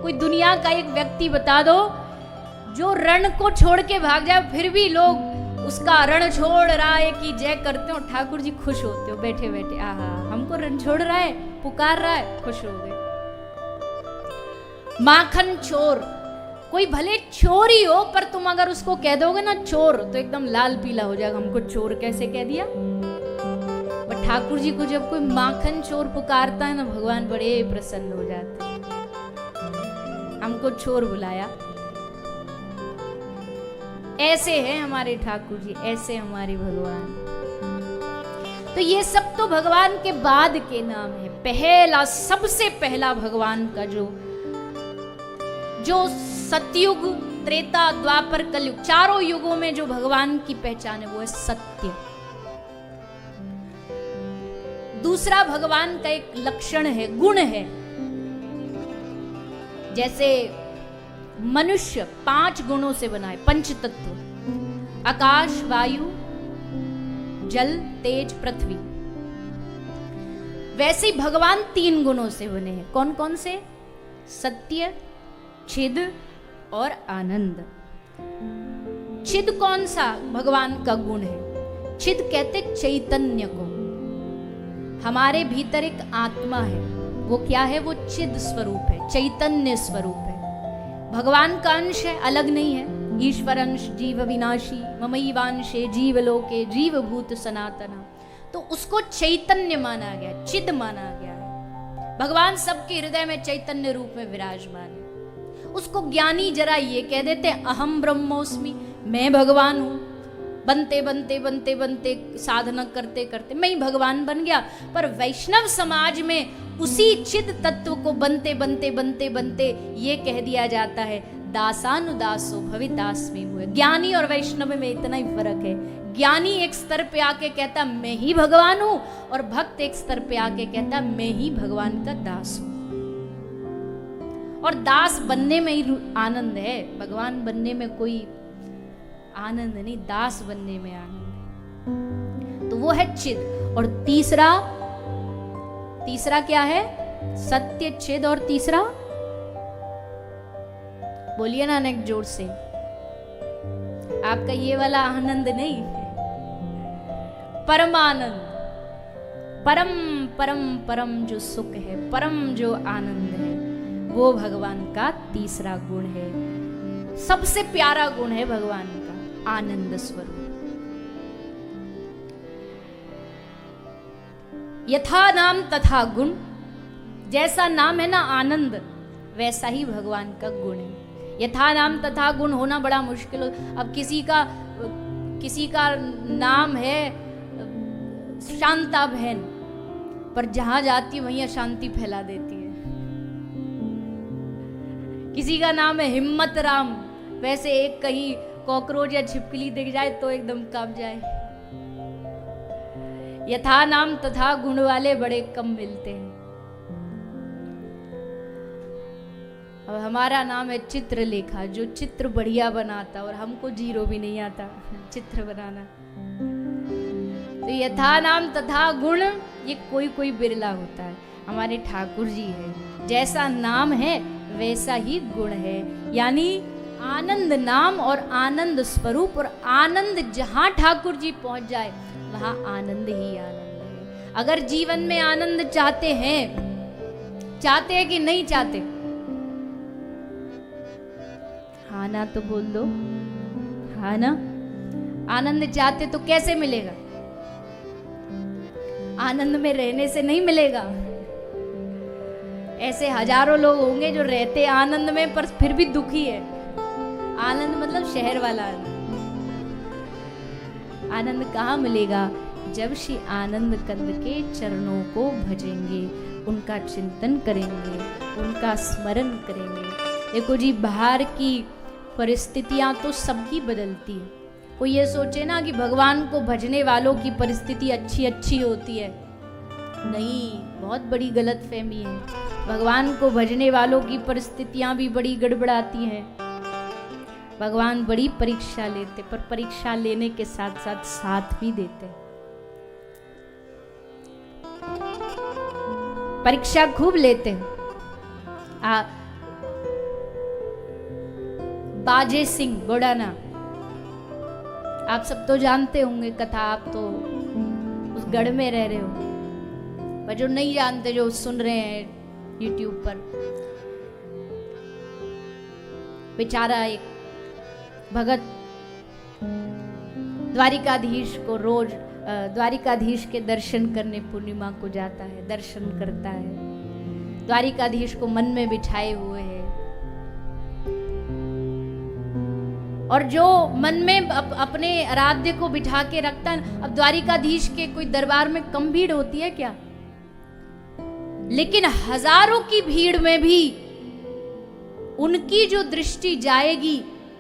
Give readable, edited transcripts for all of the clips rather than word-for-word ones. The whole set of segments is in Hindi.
कोई दुनिया का एक व्यक्ति बता दो जो रण को छोड़ के भाग जाए फिर भी लोग उसका रण छोड़ रहा है कि जय करते हो, ठाकुर जी खुश होते हो बैठे बैठे, आहा हमको रण छोड़ रहा है, पुकार रहा है, खुश हो गए। माखन चोर, कोई भले चोर ही हो पर तुम अगर उसको कह दोगे ना चोर तो एकदम लाल पीला हो जाएगा, हमको चोर कैसे कह दिया। पर ठाकुर जी को जब कोई माखन चोर पुकारता है ना भगवान बड़े प्रसन्न हो जाते हैं, हमको चोर बुलाया। ऐसे हैं हमारे ठाकुर जी, ऐसे हमारे भगवान। तो ये सब तो भगवान के बाद के नाम है। पहला, सबसे पहला भगवान का जो सतयुग, त्रेता, द्वापर, कलयुग, चारों युगों में जो भगवान की पहचान है वो है सत्य। दूसरा भगवान का एक लक्षण है, गुण है। जैसे मनुष्य 5 गुणों से बना है, पंच तत्व, आकाश, वायु, जल, तेज, पृथ्वी। वैसे ही भगवान 3 गुणों से बने हैं। कौन कौन से? सत्य, चिद और आनंद। चिद कौन सा भगवान का गुण है? चिद कहते चैतन्य को। हमारे भीतर एक आत्मा है, वो क्या है? वो चिद स्वरूप है, चैतन्य स्वरूप है। भगवान का अंश है, अलग नहीं है। ईश्वर अंश जीव विनाशी ममैवांशे जीवलोके जीवभूत सनातना। तो उसको चैतन्य माना गया, चिद माना गया है। भगवान सबके हृदय में चैतन्य रूप में विराजमान है। उसको ज्ञानी जरा ये कह देते अहम ब्रह्मोस्मि, मैं भगवान हूं। बनते बनते बनते बनते साधना करते करते मैं ही भगवान बन गया। पर वैष्णव समाज में उसी चिद तत्व को बनते बनते बनते बनते ये कह दिया जाता है दासानुदासो भवितास्मि हुए। ज्ञानी और वैष्णव में इतना ही फर्क है। ज्ञानी एक स्तर पे आके कहता मैं ही भगवान हूं, और भक्त एक स्तर पे आके कहता मैं ही भगवान का दास हूं। और दास बनने में ही आनंद है, भगवान बनने में कोई आनंद नहीं, दास बनने में आनंद है। तो वो है चिद। और तीसरा क्या है? सत्य, चिद, और तीसरा बोलिए ना अनेक जोर से। आपका ये वाला आनंद नहीं, परमानंद, परम परम परम जो सुख है, परम जो आनंद है, वो भगवान का तीसरा गुण है। सबसे प्यारा गुण है भगवान का आनंद स्वरूप। यथा नाम तथा गुण, जैसा नाम है ना आनंद, वैसा ही भगवान का गुण है। यथा नाम तथा गुण होना बड़ा मुश्किल हो। अब किसी का नाम है शांता बहन, पर जहां जाती वहीं अशांति फैला देती है। किसी का नाम है हिम्मत राम, वैसे एक कहीं कॉकरोच या छिपकली दिख जाए तो एकदम कांप जाए। यथा नाम तथा गुण वाले बड़े कम मिलते हैं। अब हमारा नाम है चित्रलेखा, जो चित्र बढ़िया बनाता, और हमको 0 भी नहीं आता चित्र बनाना। तो यथा नाम तथा गुण ये कोई कोई बिरला होता है। हमारे ठाकुर जी है, जैसा नाम है वैसा ही गुण है। यानी आनंद नाम और आनंद स्वरूप, और आनंद जहां ठाकुर जी पहुंच जाए वहां आनंद ही आनंद है। अगर जीवन में आनंद चाहते हैं कि नहीं चाहते? हाँ ना तो बोल दो, हाँ ना। आनंद चाहते तो कैसे मिलेगा? आनंद में रहने से नहीं मिलेगा। ऐसे हजारों लोग होंगे जो रहते आनंद में पर फिर भी दुखी है। आनंद मतलब शहर वाला आनंद। आनंद कहाँ मिलेगा? जब श्री आनंद कंद के चरणों को भजेंगे, उनका चिंतन करेंगे, उनका स्मरण करेंगे। देखो जी, बाहर की परिस्थितियां तो सबकी बदलती है। कोई ये सोचे ना कि भगवान को भजने वालों की परिस्थिति अच्छी होती है, नहीं, बहुत बड़ी गलतफहमी है। भगवान को भजने वालों की परिस्थितियां भी बड़ी गड़बड़ाती हैं। भगवान बड़ी परीक्षा लेते, पर परीक्षा लेने के साथ साथ साथ भी देते। परीक्षा खूब लेते हैं। बाजे सिंह बुडाना, आप सब तो जानते होंगे कथा, आप तो उस गढ़ में रह रहे हो, पर जो नहीं जानते, जो सुन रहे हैं यूट्यूब पर, बेचारा एक भगत द्वारिकाधीश को रोज द्वारिकाधीश के दर्शन करने पूर्णिमा को जाता है, दर्शन करता है, द्वारिकाधीश को मन में बिठाए हुए है। और जो मन में अपने आराध्य को बिठा के रखता है, अब द्वारिकाधीश के कोई दरबार में कम भीड़ होती है क्या? लेकिन हजारों की भीड़ में भी उनकी जो दृष्टि जाएगी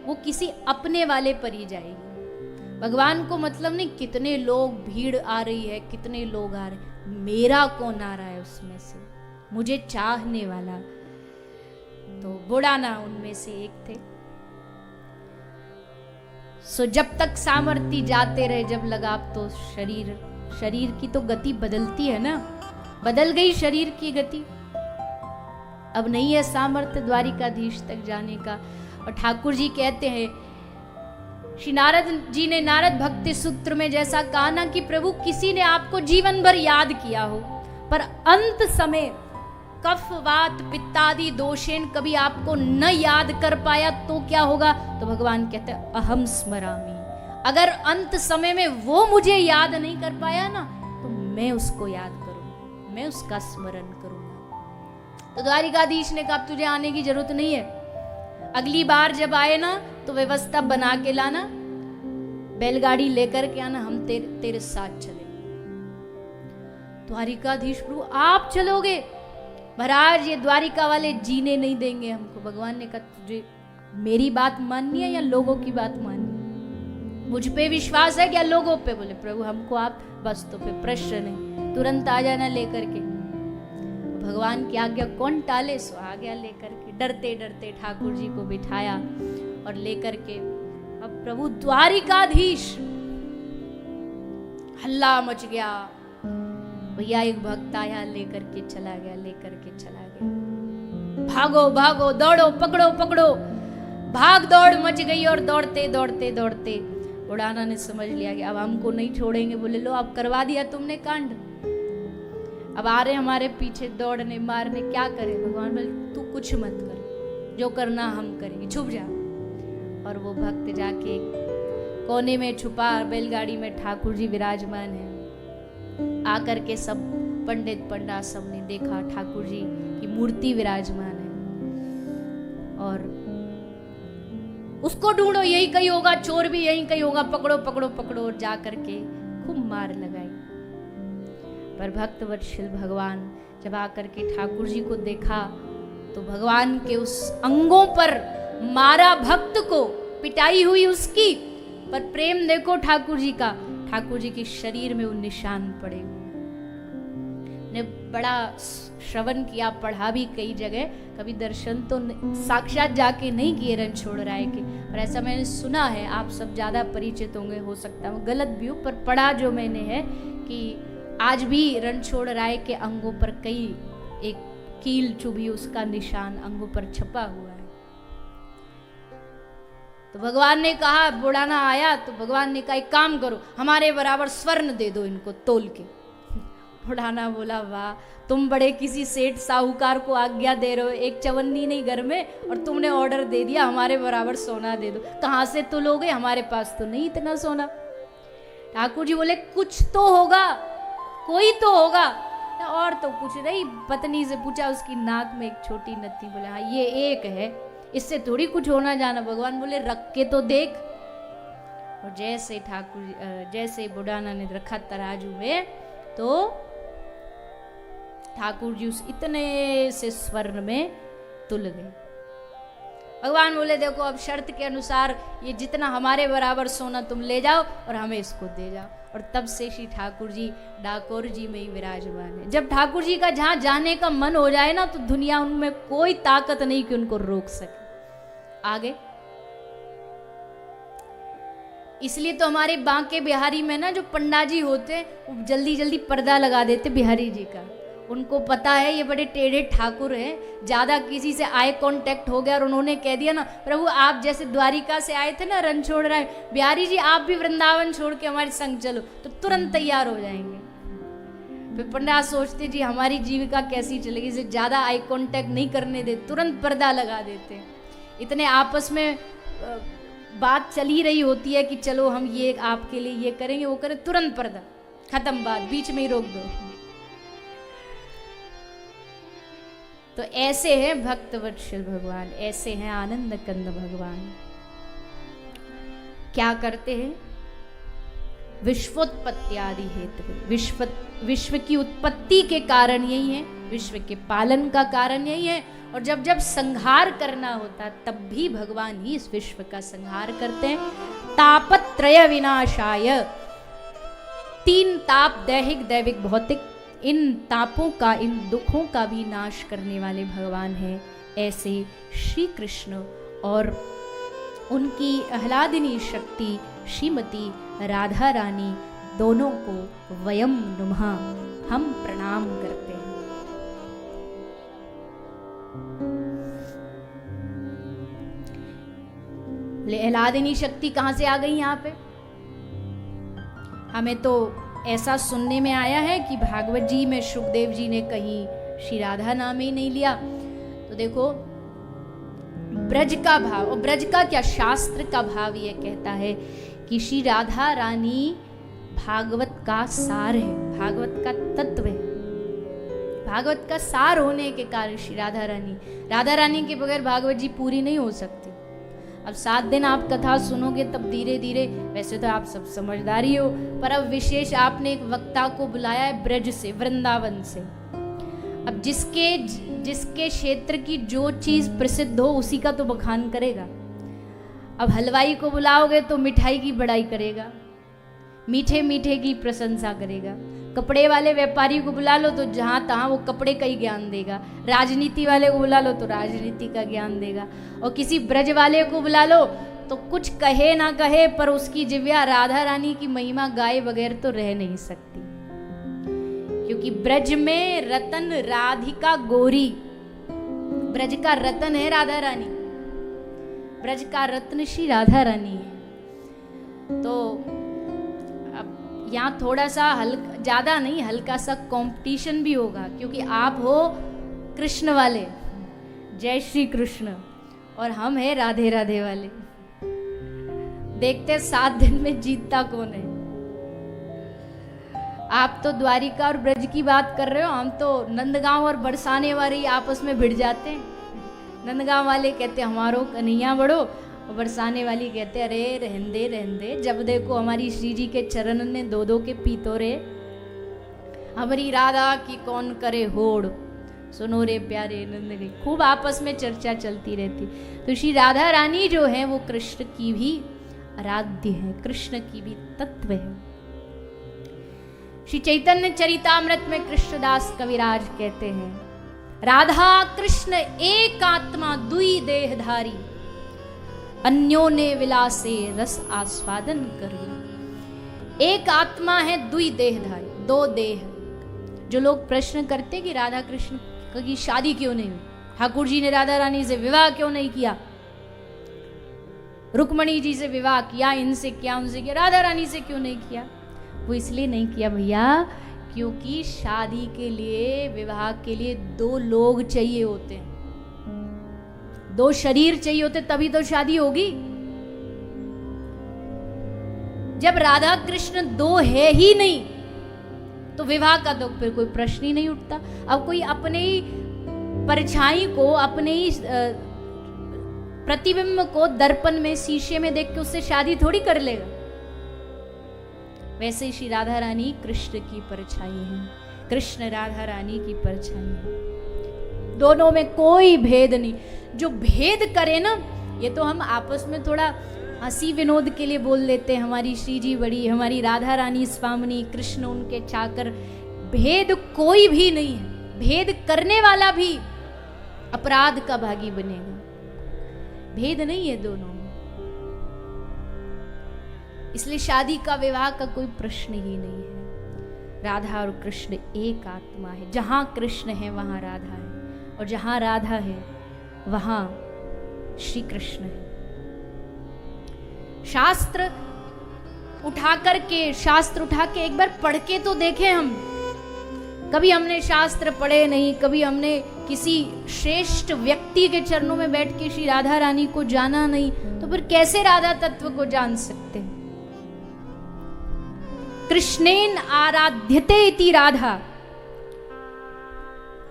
वो किसी अपने वाले पर ही जाएगी। भगवान को मतलब नहीं कितने लोग, भीड़ आ रही है, कितने लोग आ रहे, मेरा कौन आ रहा है उसमें से, मुझे चाहने वाला। तो बुडाना उनमें से एक थे। सो जब तक सामर्थ्य जाते रहे, जब लगा अब तो शरीर की तो गति बदलती है ना, बदल गई शरीर की गति, अब नहीं है सामर्थ्य द्वारिकाधीश तक जाने का। और ठाकुर जी कहते हैं, श्री नारद जी ने नारद भक्ति सूत्र में जैसा कहा ना कि प्रभु किसी ने आपको जीवन भर याद किया हो, पर अंत समय कफ वात पित्तादि दोषेन कभी आपको न याद कर पाया तो क्या होगा? तो भगवान कहते हैं अहम स्मरामि, अगर अंत समय में वो मुझे याद नहीं कर पाया ना, तो मैं उसको याद करूंगा, मैं उसका स्मरण करूंगा। तो द्वारिकाधीश ने कहा तुझे आने की जरूरत नहीं है, अगली बार जब आए ना तो व्यवस्था बना के लाना, बैलगाड़ी लेकर के आना, हम तेरे साथ चले। द्वारिकाधीश प्रभु आप चलोगे? महाराज ये द्वारिका वाले जीने नहीं देंगे हमको। भगवान ने कहा तुझे मेरी बात माननी है या लोगों की बात माननी है? मुझ पे विश्वास है क्या लोगों पे? बोले प्रभु हमको आप बस, तो फिर प्रश्न नहीं, तुरंत आ जाना लेकर के। भगवान की आज्ञा कौन टाले, सो आ गया लेकर के। डरते डरते ठाकुर जी को बिठाया और लेकर के अब प्रभु द्वारिकाधीश, हल्ला मच गया, भैया एक भक्त आया लेकर के चला गया, लेकर के चला गया। भागो भागो, दौड़ो, पकड़ो पकड़ो, भाग दौड़ मच गई। और दौड़ते दौड़ते दौड़ते बुडाना ने समझ लिया कि अब हमको नहीं छोड़ेंगे। बोले लो अब करवा दिया तुमने कांड, अब आ रहे हमारे पीछे दौड़ने मारने, क्या करें? भगवान बोले तू कुछ मत कर, जो करना हम करेंगे, छुप जा। और वो भक्त जाके कोने में छुपा, बैलगाड़ी में ठाकुर जी विराजमान है। आकर के सब पंडित पंडा सब ने देखा ठाकुर जी की मूर्ति विराजमान है, और उसको ढूंढो, यही कहीं होगा, चोर भी यही कहीं होगा, पकड़ो पकड़ो पकड़ो। और जाकर के खूब मार लगाई। पर भक्त वत्सल भगवान जब आकर के ठाकुर जी को देखा तो भगवान के उस अंगों पर मारा, भक्त को पिटाई हुई उसकी, पर प्रेम देखो ठाकुर जी का, ठाकुर जी के शरीर में वो निशान पड़े हुए। ने बड़ा श्रवण किया, पढ़ा भी कई जगह, कभी दर्शन तो साक्षात जाके नहीं किए रणछोड़ राय के, पर ऐसा मैंने सुना है, आप सब ज्यादा परिचित होंगे, हो सकता है गलत भी हो, पर पढ़ा जो मैंने है कि आज भी रणछोड़ राय के अंगों पर कई एक कील चुभी, उसका निशान अंगों पर छपा हुआ है। तो भगवान ने कहा, बुडाना आया तो भगवान ने कहा एक काम करो, हमारे बराबर स्वर्ण दे दो इनको तोल के। बुडाना बोला वाह, तुम बड़े किसी सेठ साहूकार को आज्ञा दे रहे हो, एक चवन्नी नहीं घर में और तुमने ऑर्डर दे दिया हमारे बराबर सोना दे दो। कहां से तुलोगे, हमारे पास तो नहीं इतना सोना। ठाकुर जी बोले कुछ तो होगा, कोई तो होगा। और तो कुछ नहीं, पत्नी से पूछा, उसकी नाक में एक छोटी नथी, बोले हाँ ये एक है, इससे थोड़ी कुछ होना जाना। भगवान बोले रख के तो देख। और जैसे बुडाना ने रखा तराजू में, तो ठाकुर जी उस इतने से स्वर्ण में तुल गए। भगवान बोले देखो अब शर्त के अनुसार ये जितना हमारे बराबर सोना तुम ले जाओ और हमें इसको दे जाओ। और तब से श्री ठाकुर जी डाकोर जी में ही विराजमान है। जब ठाकुर जी का जहां जाने का मन हो जाए ना, तो दुनिया उनमें कोई ताकत नहीं कि उनको रोक सके। आगे इसलिए तो हमारे बांके बिहारी में ना जो पंडा जी होते वो जल्दी जल्दी पर्दा लगा देते बिहारी जी का, उनको पता है ये बड़े टेढ़े ठाकुर हैं, ज्यादा किसी से आई कांटेक्ट हो गया और उन्होंने कह दिया ना प्रभु आप जैसे द्वारिका से आए थे ना रण छोड़ रहे हैं, बिहारी जी आप भी वृंदावन छोड़ के हमारे संग चलो, तो तुरंत तैयार हो जाएंगे। फिर पंडित सोचते जी हमारी जीविका कैसी चलेगी, इसे ज्यादा आई कांटेक्ट नहीं करने दे, तुरंत पर्दा लगा देते। इतने आपस में बात चली रही होती है कि चलो हम ये आपके लिए ये करेंगे वो करें, तुरंत पर्दा खत्म, बात बीच में ही रोक दो। तो ऐसे हैं भक्त वत्सल भगवान, ऐसे हैं आनंद कंद भगवान। क्या करते हैं? विश्वोत्पत्ति आदि हेतु, विश्व की उत्पत्ति के कारण यही है, विश्व के पालन का कारण यही है। और जब जब संहार करना होता तब भी भगवान ही इस विश्व का संहार करते हैं। तापत्रय विनाशाय, 3 ताप दैहिक दैविक भौतिक, इन तापों का इन दुखों का भी नाश करने वाले भगवान हैं। ऐसे श्री कृष्ण और उनकी आह्लादिनी शक्ति श्रीमती राधा रानी दोनों को वयम नुमः हम प्रणाम करते हैं। आह्लादिनी शक्ति कहां से आ गई यहाँ पे? हमें तो ऐसा सुनने में आया है कि भागवत जी में शुकदेव जी ने कहीं श्री राधा नाम ही नहीं लिया। तो देखो ब्रज का भाव, और ब्रज का क्या, शास्त्र का भाव ये कहता है कि श्री राधा रानी भागवत का सार है, भागवत का तत्व है। भागवत का सार होने के कारण श्री राधा रानी के बगैर भागवत जी पूरी नहीं हो सकती। अब 7 दिन आप कथा सुनोगे तब धीरे धीरे, वैसे तो आप सब समझदारी हो, पर अब विशेष आपने एक वक्ता को बुलाया है ब्रज से, वृंदावन से। अब जिसके क्षेत्र की जो चीज प्रसिद्ध हो उसी का तो बखान करेगा। अब हलवाई को बुलाओगे तो मिठाई की बड़ाई करेगा, मीठे मीठे की प्रशंसा करेगा। कपड़े वाले व्यापारी को बुला लो तो जहां तहां वो कपड़े का ही ज्ञान देगा। राजनीति वाले को बुला लो तो राजनीति का ज्ञान देगा। और किसी ब्रज वाले को बुला लो तो कुछ कहे ना कहे पर उसकी जिह्वा राधा रानी की महिमा गाए बगैर तो रह नहीं सकती। क्योंकि ब्रज में रतन राधिका गौरी, ब्रज का रतन है राधा रानी, ब्रज का रत्न श्री राधा रानी है। तो अब यहाँ थोड़ा सा हल्का, ज्यादा नहीं, हल्का सा कंपटीशन भी होगा, क्योंकि आप हो कृष्ण वाले, जय श्री कृष्ण, और हम है राधे राधे वाले। देखते 7 दिन में जीतता कौन है। आप तो द्वारिका और ब्रज की बात कर रहे हो, हम तो नंदगांव और बरसाने वाले ही आपस में भिड़ जाते हैं। नंदगांव वाले कहते हमारो कन्हैया बड़ो, और बरसाने वाली कहते अरे रहंदे रहंदे, जब देखो हमारी श्री जी के चरण ने 2-2 के पीतोरे, हमारी राधा की कौन करे होड़, सुनो रे प्यारे नंद की। खूब आपस में चर्चा चलती रहती। तो श्री राधा रानी जो है वो कृष्ण की भी आराध्य है, कृष्ण की भी तत्व है। श्री चैतन्य चरितामृत में कृष्णदास कविराज कहते हैं, राधा कृष्ण एक आत्मा दुई देहधारी, अन्योन्य विलासे रस आस्वादन करो। एक आत्मा है दुई देहधारी, 2 देह। जो लोग प्रश्न करते कि राधा कृष्ण की शादी क्यों नहीं हुई, ठाकुर जी ने राधा रानी से विवाह क्यों नहीं किया, रुक्मणी जी से विवाह किया, इनसे किया, उनसे किया, राधा रानी से क्यों नहीं किया? वो इसलिए नहीं किया भैया, क्योंकि शादी के लिए, विवाह के लिए 2 लोग चाहिए होते हैं, 2 शरीर चाहिए होते, तभी तो शादी होगी। जब राधा कृष्ण 2 है ही नहीं तो विवाह का तो फिर कोई प्रश्न ही नहीं उठता। अब कोई अपने ही परछाई को, अपने ही प्रतिबिंब को दर्पण में, शीशे में देख के उससे शादी थोड़ी कर लेगा। वैसे श्री राधा रानी कृष्ण की परछाई है, कृष्ण राधा रानी की परछाई है, दोनों में कोई भेद नहीं। जो भेद करे ना, ये तो हम आपस में थोड़ा हंसी विनोद के लिए बोल लेते हैं, हमारी श्री जी बड़ी, हमारी राधा रानी स्वामिनी, कृष्ण उनके चाकर। भेद कोई भी नहीं है, भेद करने वाला भी अपराध का भागी बनेगा। भेद नहीं है दोनों में, इसलिए शादी का, विवाह का कोई प्रश्न ही नहीं है। राधा और कृष्ण एक आत्मा है। जहाँ कृष्ण है वहाँ राधा है, और जहाँ राधा है वहाँ श्री कृष्ण है। शास्त्र उठा के एक बार पढ़ के तो देखें हम। कभी हमने शास्त्र पढ़े नहीं, कभी हमने किसी श्रेष्ठ व्यक्ति के चरणों में बैठ के श्री राधा रानी को जाना नहीं, तो फिर कैसे राधा तत्व को जान सकते हैं? कृष्णेन आराध्यते इति राधा,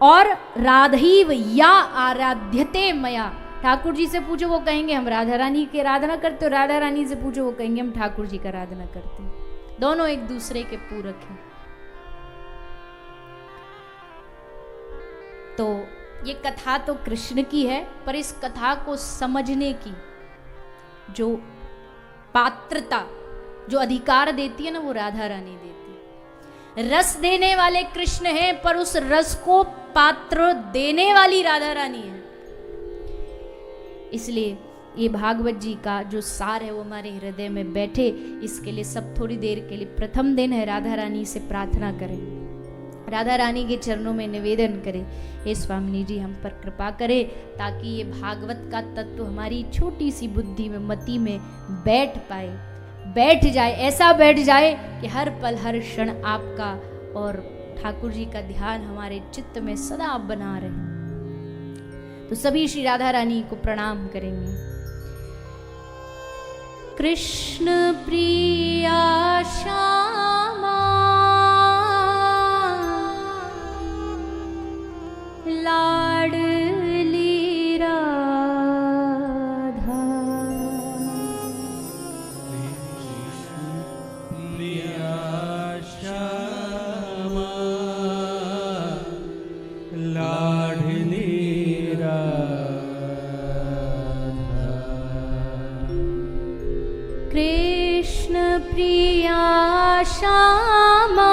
और राधैव या आराध्यते मया। ठाकुर जी से पूछो वो कहेंगे हम राधा रानी की आराधना करते, और राधा रानी से पूछो वो कहेंगे हम ठाकुर जी की आराधना करते। दोनों एक दूसरे के पूरक हैं। तो ये कथा तो कृष्ण की है, पर इस कथा को समझने की जो पात्रता, जो अधिकार देती है ना, वो राधा रानी देती है। रस देने वाले कृष्ण हैं, पर उस रस को पात्र देने वाली राधा रानी है। इसलिए ये भागवत जी का जो सार है वो हमारे हृदय में बैठे, इसके लिए सब थोड़ी देर के लिए प्रथम दिन है राधा रानी से प्रार्थना करें, राधा रानी के चरणों में निवेदन करें, हे स्वामिनी जी हम पर कृपा करें, ताकि ये भागवत का तत्व हमारी छोटी सी बुद्धि में, मति में बैठ पाए, बैठ जाए, ऐसा बैठ जाए कि हर पल हर क्षण आपका और ठाकुर जी का ध्यान हमारे चित्त में सदा बना रहे। तो सभी श्री राधा रानी को प्रणाम करेंगे। कृष्ण प्रिया श्यामा लाडली राधा, प्रिया श्यामा लाडली राधा, कृष्ण प्रिया श्यामा